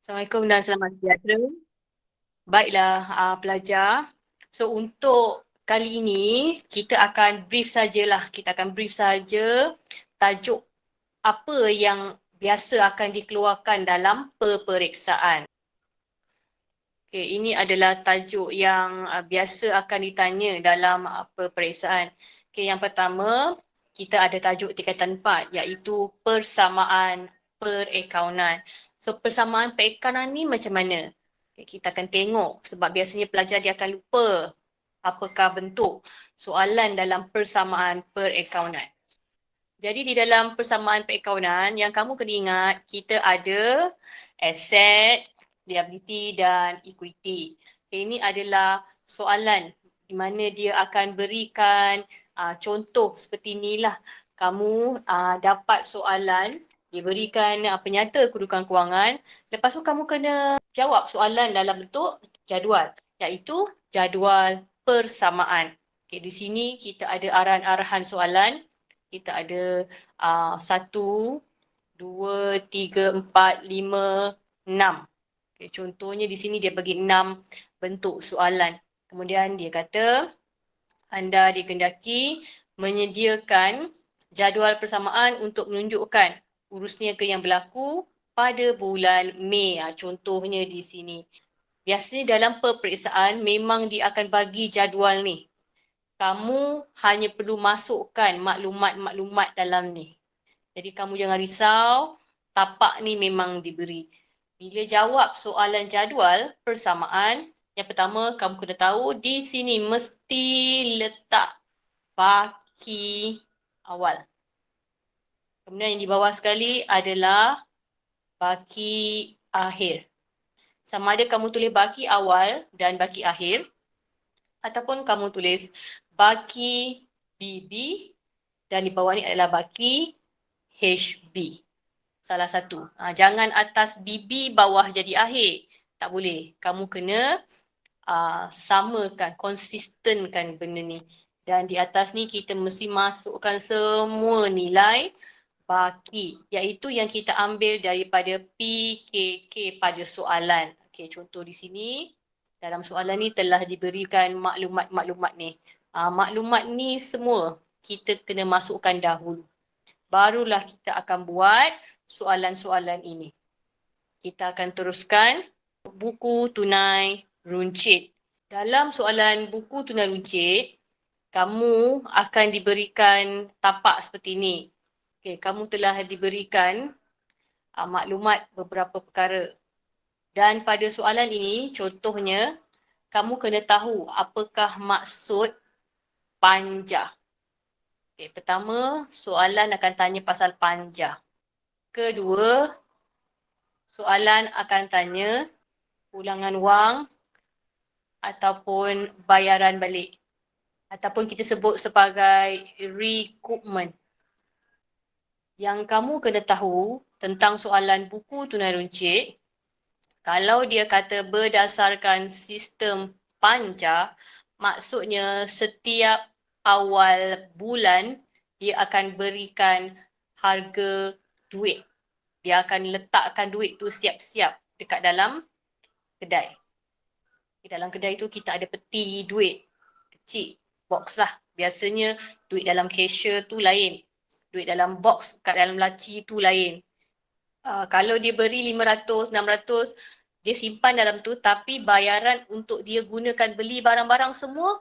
Assalamualaikum dan selamat sejahtera. Baiklah, pelajar. So, untuk kali ini, kita akan brief sajalah. Kita akan brief saja tajuk apa yang biasa akan dikeluarkan dalam peperiksaan. Okay, ini adalah tajuk yang biasa akan ditanya dalam peperiksaan. Okay, yang pertama, kita ada tajuk tingkatan 4 iaitu persamaan perakaunan. So, persamaan perakaunan ni macam mana? Okay, kita akan tengok sebab biasanya pelajar dia akan lupa apakah bentuk soalan dalam persamaan perakaunan. Jadi di dalam persamaan perakaunan yang kamu kena ingat, kita ada aset, liability dan equity. Okay, ini adalah soalan di mana dia akan berikan contoh seperti inilah. Kamu dapat soalan, diberikan penyata kedudukan kewangan. Lepas tu kamu kena jawab soalan dalam bentuk jadual, iaitu jadual persamaan. Okay, di sini kita ada arahan-arahan soalan. Kita ada 1, 2, 3, 4, 5, 6. Okay, contohnya di sini dia bagi 6 bentuk soalan. Kemudian dia kata anda dikehendaki menyediakan jadual persamaan untuk menunjukkan urus niaga yang berlaku pada bulan Mei. Contohnya di sini. Biasanya dalam peperiksaan memang dia akan bagi jadual ni. Kamu hanya perlu masukkan maklumat-maklumat dalam ni. Jadi kamu jangan risau, tapak ni memang diberi. Bila jawab soalan jadual persamaan, yang pertama kamu kena tahu di sini mesti letak baki awal. Kemudian yang di bawah sekali adalah baki akhir. Sama ada kamu tulis baki awal dan baki akhir, ataupun kamu tulis baki BB dan di bawah ni adalah baki HB. Salah satu. Jangan atas BB bawah jadi akhir. Tak boleh. Kamu kena samakan, konsistenkan benda ni. Dan di atas ni kita mesti masukkan semua nilai baki. Iaitu yang kita ambil daripada PKK pada soalan. Okey, contoh di sini. Dalam soalan ni telah diberikan maklumat-maklumat ni. Maklumat ni semua kita kena masukkan dahulu. Barulah kita akan buat soalan-soalan ini. Kita akan teruskan buku tunai runcit. Dalam soalan buku tunai runcit, kamu akan diberikan tapak seperti ini. Okay, kamu telah diberikan maklumat beberapa perkara. Dan pada soalan ini, contohnya, kamu kena tahu apakah maksud panja. Okay, pertama, soalan akan tanya pasal panja. Kedua, soalan akan tanya pulangan wang ataupun bayaran balik. Ataupun kita sebut sebagai recoupment. Yang kamu kena tahu tentang soalan buku tunai runcit, kalau dia kata berdasarkan sistem panja, maksudnya setiap awal bulan dia akan berikan harga duit. Dia akan letakkan duit tu siap-siap dekat dalam kedai. Di dalam kedai tu kita ada peti duit kecil, box lah. Biasanya duit dalam cashier tu lain. Duit dalam box kat dalam laci tu lain. Kalau dia beri 500, 600, dia simpan dalam tu tapi bayaran untuk dia gunakan beli barang-barang semua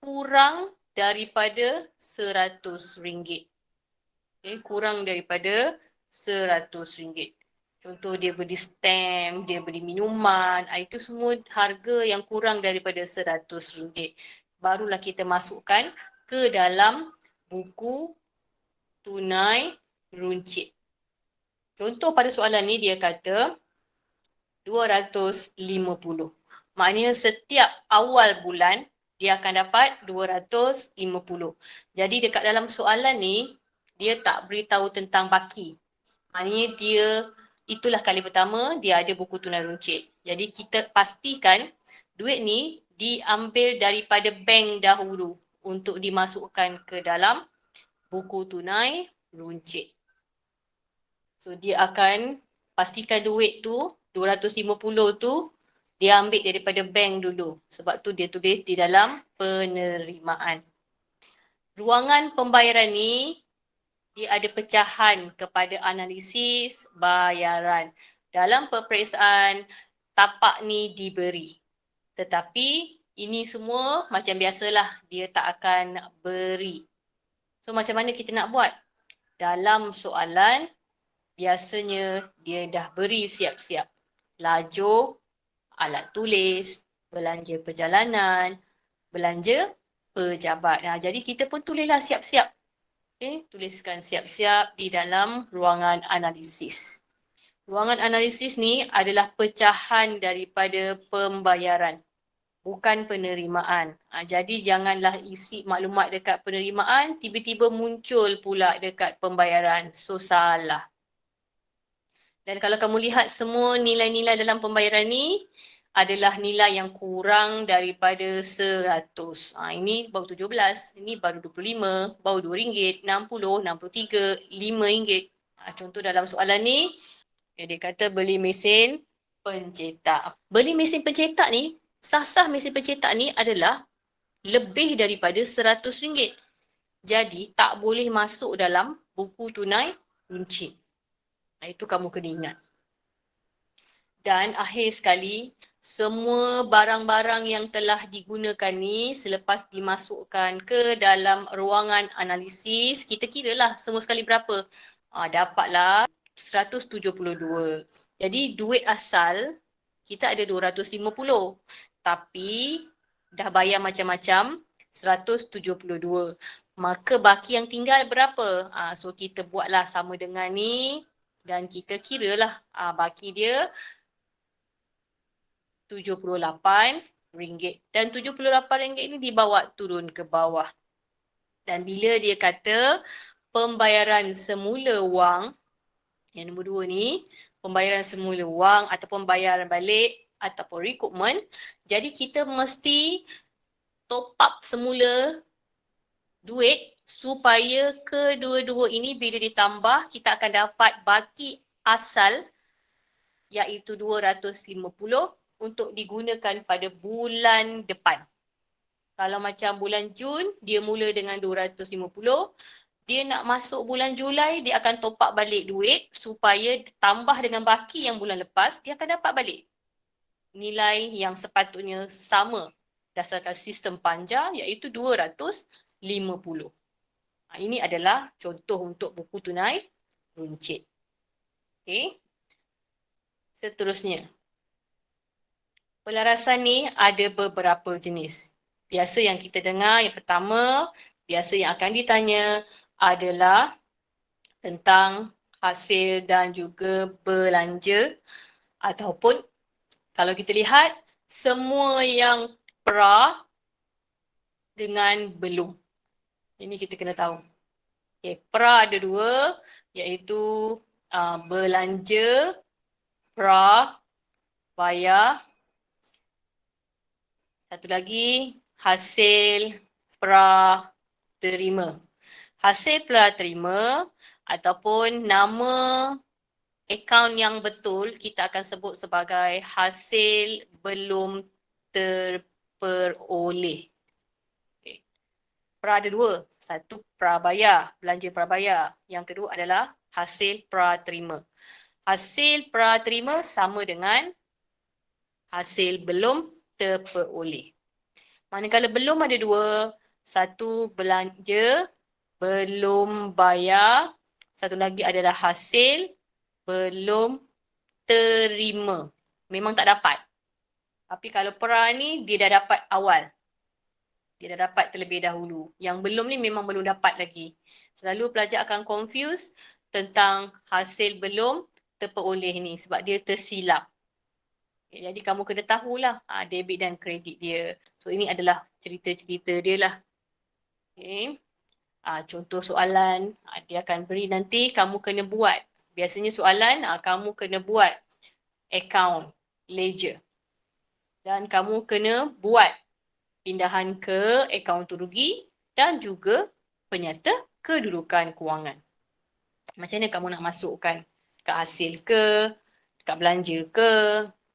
kurang daripada RM100. Okay, kurang daripada RM100. Contoh dia beli stamp, dia beli minuman, itu semua harga yang kurang daripada RM100. Barulah kita masukkan ke dalam buku tunai runcit. Contoh pada soalan ni dia kata 250. Maknanya setiap awal bulan dia akan dapat 250. Jadi dekat dalam soalan ni dia tak beritahu tentang baki. Maknanya dia itulah kali pertama dia ada buku tunai runcit. Jadi kita pastikan duit ni diambil daripada bank dahulu untuk dimasukkan ke dalam buku tunai runcit. So dia akan pastikan duit tu 250 tu dia ambil daripada bank dulu. Sebab tu dia tulis di dalam penerimaan. Ruangan pembayaran ni dia ada pecahan kepada analisis bayaran. Dalam peperiksaan, tapak ni diberi. Tetapi ini semua macam biasalah, dia tak akan beri. So macam mana kita nak buat? Dalam soalan, biasanya dia dah beri siap-siap. Lajur, alat tulis, belanja perjalanan, belanja pejabat. Jadi kita pun tulislah siap-siap. Okay, tuliskan siap-siap di dalam ruangan analisis. Ruangan analisis ni adalah pecahan daripada pembayaran, bukan penerimaan. Jadi janganlah isi maklumat dekat penerimaan, tiba-tiba muncul pula dekat pembayaran. So salah. Dan kalau kamu lihat semua nilai-nilai dalam pembayaran ni adalah nilai yang kurang daripada 100. Ini baru 17, ini baru 25, baru RM2, 60, 63, RM5. Contoh dalam soalan ni, dia kata beli mesin pencetak. Beli mesin pencetak ni, sah-sah mesin pencetak ni adalah lebih daripada RM100. Jadi tak boleh masuk dalam buku tunai runcit. Itu kamu kena ingat. Dan akhir sekali, semua barang-barang yang telah digunakan ni selepas dimasukkan ke dalam ruangan analisis, kita kiralah semua sekali berapa. Dapatlah 172. Jadi duit asal kita ada 250. Tapi dah bayar macam-macam 172. Maka baki yang tinggal berapa? So kita buatlah sama dengan ni dan kita kiralah baki dia RM78 dan RM78 ini dibawa turun ke bawah. Dan bila dia kata pembayaran semula wang, yang nombor 2 ni, pembayaran semula wang ataupun pembayaran balik ataupun recoupment, jadi kita mesti top up semula duit supaya kedua-dua ini bila ditambah kita akan dapat baki asal iaitu 250 untuk digunakan pada bulan depan. Kalau macam bulan Jun, dia mula dengan 250. Dia nak masuk bulan Julai, dia akan top up balik duit supaya tambah dengan baki yang bulan lepas, dia akan dapat balik nilai yang sepatutnya sama berdasarkan sistem panja iaitu 250. Ini adalah contoh untuk buku tunai runcit. Okay. Seterusnya. Pelarasan ni ada beberapa jenis. Biasa yang kita dengar, yang pertama, biasa yang akan ditanya adalah tentang hasil dan juga belanja. Ataupun kalau kita lihat, semua yang pra dengan belum. Ini kita kena tahu. Okay, pra ada 2, iaitu belanja, pra, bayar. Satu lagi, hasil pra terima. Hasil pra terima ataupun nama akaun yang betul kita akan sebut sebagai hasil belum terperoleh. Okay. Pra ada 2. Satu pra bayar, belanja pra bayar. Yang kedua adalah hasil pra terima. Hasil pra terima sama dengan hasil belum terperoleh. Manakala belum ada 2, satu belanja belum bayar, satu lagi adalah hasil belum terima. Memang tak dapat. Tapi kalau pra ni dia dah dapat awal. Dia dah dapat terlebih dahulu. Yang belum ni memang belum dapat lagi. Selalu pelajar akan confuse tentang hasil belum terperoleh ni sebab dia tersilap. Jadi kamu kena tahulah debit dan kredit dia. So ini adalah cerita-cerita dia lah. Okay. Contoh soalan dia akan beri nanti kamu kena buat. Biasanya soalan kamu kena buat account ledger. Dan kamu kena buat pindahan ke akaun untung rugi dan juga penyata kedudukan kewangan. Macam mana kamu nak masukkan ke hasil ke, Dekat belanja ke,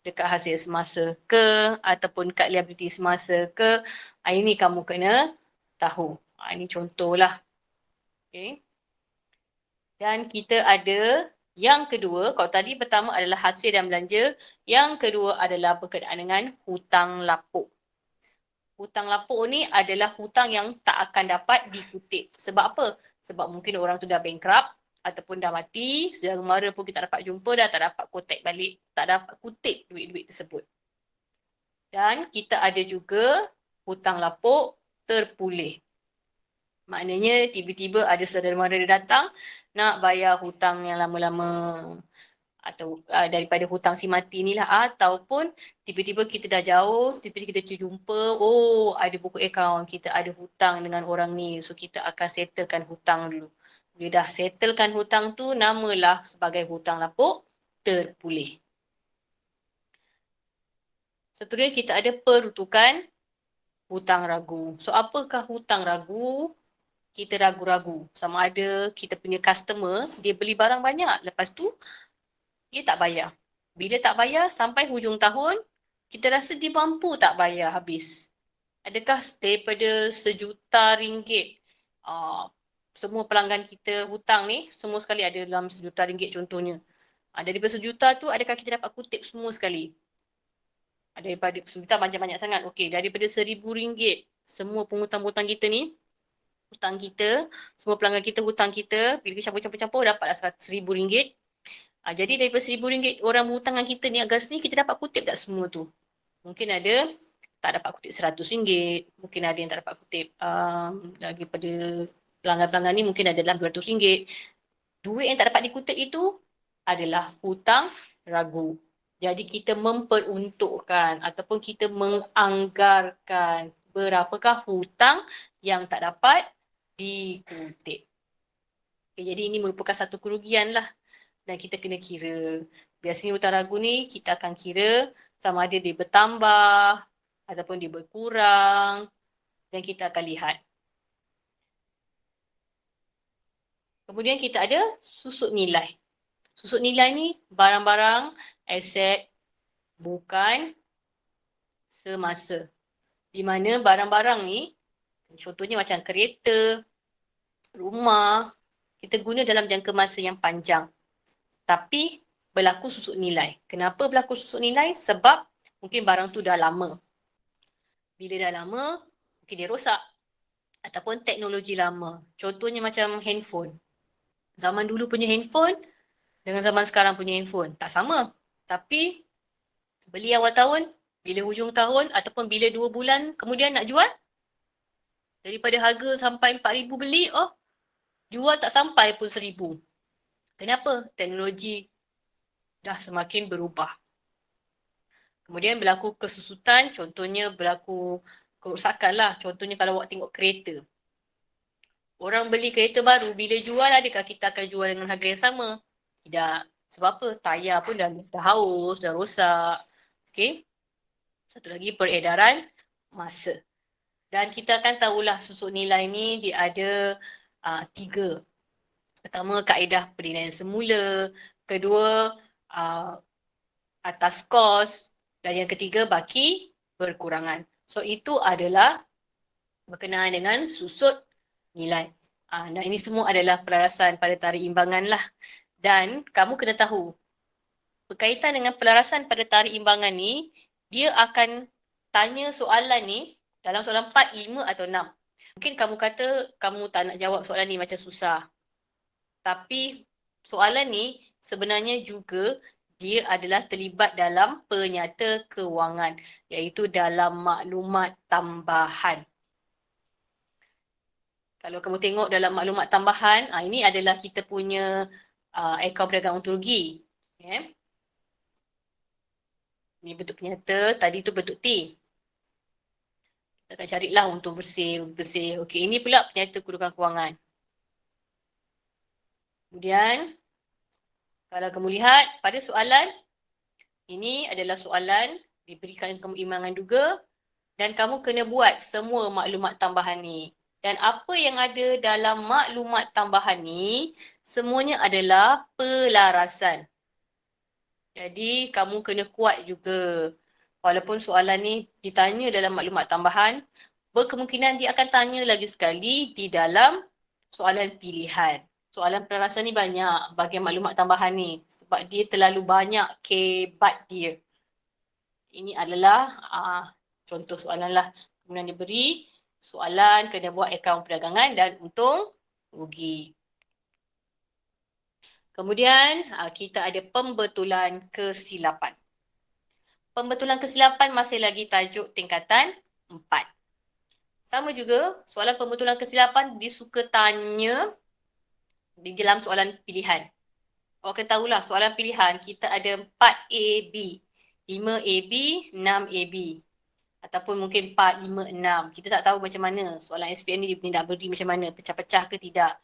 dekat hasil semasa ke, ataupun dekat liability semasa ke. Ini kamu kena tahu. Ini contohlah. Okay. Dan kita ada yang kedua, kalau tadi pertama adalah hasil dan belanja, yang kedua adalah berkenaan dengan hutang lapuk. Hutang lapuk ni adalah hutang yang tak akan dapat dikutip. Sebab apa? Sebab mungkin orang tu dah bankrupt ataupun dah mati, saudara mara pun kita dapat jumpa, dah tak dapat kontak balik, tak dapat kutip duit-duit tersebut. Dan kita ada juga hutang lapuk terpulih. Maknanya tiba-tiba ada saudara mara dia datang nak bayar hutang yang lama-lama atau daripada hutang si mati ni lah, ataupun tiba-tiba kita dah jauh, tiba-tiba kita jumpa, oh ada buku akaun, kita ada hutang dengan orang ni, so kita akan settlekan hutang dulu. Bila dah settlekan hutang tu, namalah sebagai hutang lapuk terpulih. Seterusnya kita ada peruntukan hutang ragu. So apakah hutang ragu? Kita ragu-ragu sama ada kita punya customer, dia beli barang banyak, lepas tu dia tak bayar. Bila tak bayar sampai hujung tahun, kita rasa dia mampu tak bayar habis. Adakah daripada RM1,000,000, semua pelanggan kita hutang ni, semua sekali ada dalam RM1,000,000 contohnya. Daripada RM1,000,000 tu, adakah kita dapat kutip semua sekali? Daripada RM1,000,000 banyak-banyak sangat. Okey, daripada RM1,000, semua penghutang-hutang kita ni, hutang kita, semua pelanggan kita hutang kita, bila kita campur-campur dapatlah RM100,000. Jadi daripada RM1,000 orang berhutang dengan kita ni, agar sini kita dapat kutip tak semua tu? Mungkin ada tak dapat kutip RM100, mungkin ada yang tak dapat kutip lagi pada pelanggan-pelanggan ni mungkin ada dalam RM200. Duit yang tak dapat dikutip itu adalah hutang ragu. Jadi kita memperuntukkan ataupun kita menganggarkan berapakah hutang yang tak dapat dikutip. Okay, jadi ini merupakan satu kerugian lah dan kita kena kira. Biasanya hutang ragu ni kita akan kira sama ada dia bertambah ataupun dia berkurang dan kita akan lihat. Kemudian kita ada susut nilai. Susut nilai ni barang-barang, aset bukan semasa. Di mana barang-barang ni, contohnya macam kereta, rumah, kita guna dalam jangka masa yang panjang. Tapi berlaku susut nilai. Kenapa berlaku susut nilai? Sebab mungkin barang tu dah lama. Bila dah lama, mungkin dia rosak. Ataupun teknologi lama. Contohnya macam handphone. Zaman dulu punya handphone dengan zaman sekarang punya handphone tak sama. Tapi beli awal tahun, bila hujung tahun ataupun bila 2 bulan kemudian nak jual, daripada harga sampai 4,000 beli, jual tak sampai pun 1,000. Kenapa? Teknologi dah semakin berubah. Kemudian berlaku kesusutan, contohnya berlaku kerosakan lah. Contohnya kalau awak tengok kereta. Orang beli kereta baru, bila jual adakah kita akan jual dengan harga yang sama? Tidak. Sebab apa? Tayar pun dah haus, dah rosak. Okay. Satu lagi peredaran masa. Dan kita akan tahulah susut nilai ni dia ada 3. Pertama, kaedah penilaian semula. Kedua, atas kos. Dan yang ketiga, baki berkurangan. So, itu adalah berkenaan dengan susut nilai. Dan ini semua adalah pelarasan pada tarikh imbangan lah. Dan kamu kena tahu, berkaitan dengan pelarasan pada tarikh imbangan ni, dia akan tanya soalan ni dalam soalan 4, 5 atau 6. Mungkin kamu kata kamu tak nak jawab soalan ni macam susah. Tapi soalan ni sebenarnya juga dia adalah terlibat dalam penyata kewangan, iaitu dalam maklumat tambahan. Kalau kamu tengok dalam maklumat tambahan, ini adalah kita punya akaun perdagangan untung rugi. Okay. Ini bentuk penyata, tadi tu bentuk T. Kita akan carilah untung bersih, rugi bersih. Okey, ini pula penyata kedudukan kewangan. Kemudian, kalau kamu lihat pada soalan, ini adalah soalan diberikan kamu imbangan juga dan kamu kena buat semua maklumat tambahan ni. Dan apa yang ada dalam maklumat tambahan ni, semuanya adalah pelarasan. Jadi kamu kena kuat juga. Walaupun soalan ni ditanya dalam maklumat tambahan, berkemungkinan dia akan tanya lagi sekali di dalam soalan pilihan. Soalan peralasan ni banyak bahagian maklumat tambahan ni sebab dia terlalu banyak kebat dia. Ini adalah contoh soalan lah. Kemudian dia beri soalan kena buat akaun perdagangan dan untung rugi. Kemudian kita ada pembetulan kesilapan. Pembetulan kesilapan masih lagi tajuk tingkatan 4. Sama juga, soalan pembetulan kesilapan disuka tanya di dalam soalan pilihan. Awak kena tahulah soalan pilihan kita ada 4AB, 5AB, 6AB. Ataupun mungkin 4, 5, 6. Kita tak tahu macam mana soalan SPM ni dia nak beri macam mana, pecah-pecah ke tidak.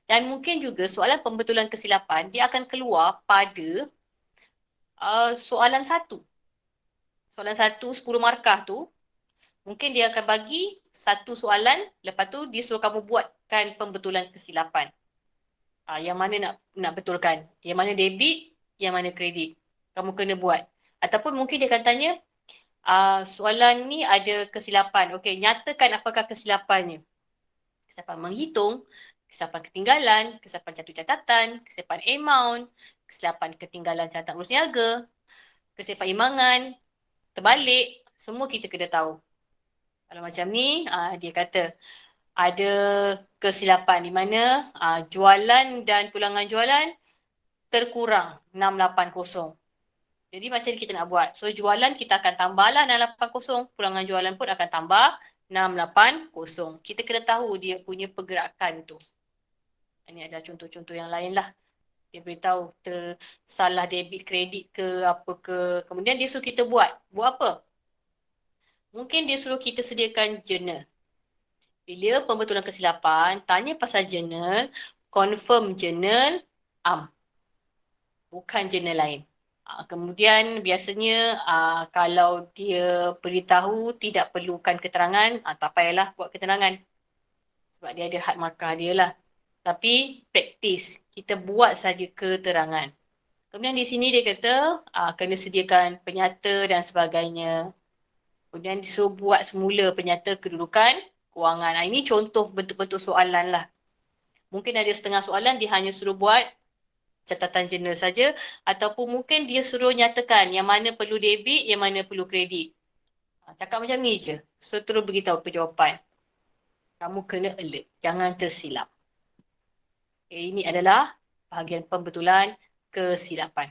Dan mungkin juga soalan pembetulan kesilapan dia akan keluar pada soalan 1. Soalan 1, 10 markah tu, mungkin dia akan bagi satu soalan, lepas tu dia suruh kamu buatkan pembetulan kesilapan. Yang mana nak betulkan? Yang mana debit, yang mana kredit. Kamu kena buat. Ataupun mungkin dia akan tanya, soalan ni ada kesilapan. Okey, nyatakan apakah kesilapannya. Kesilapan menghitung, kesilapan ketinggalan, kesilapan catur catatan, kesilapan amount, kesilapan ketinggalan catatan urus niaga, kesilapan imbangan, terbalik, semua kita kena tahu. Kalau macam ni, dia kata ada kesilapan di mana jualan dan pulangan jualan terkurang 680. Jadi macam ni kita nak buat. So jualan kita akan tambahlah 680, pulangan jualan pun akan tambah 680. Kita kena tahu dia punya pergerakan tu. Ini ada contoh-contoh yang lain lah. Dia beritahu salah debit kredit ke apa ke. Kemudian dia suruh kita buat. Buat apa? Mungkin dia suruh kita sediakan journal. Bila pembetulan kesilapan, tanya pasal journal, confirm journal bukan journal lain. Kemudian biasanya kalau dia beritahu tidak perlukan keterangan, tak payahlah buat keterangan. Sebab dia ada had markah dia lah. Tapi praktis, kita buat saja keterangan. Kemudian di sini dia kata kena sediakan penyata dan sebagainya. Kemudian disuruh buat semula penyata kedudukan kewangan. Ini contoh bentuk-bentuk soalan lah. Mungkin ada setengah soalan dia hanya suruh buat catatan jurnal saja ataupun mungkin dia suruh nyatakan yang mana perlu debit, yang mana perlu kredit. Cakap macam ni je. So terus beritahu jawapan. Kamu kena alert. Jangan tersilap. Okay, ini adalah bahagian pembetulan kesilapan.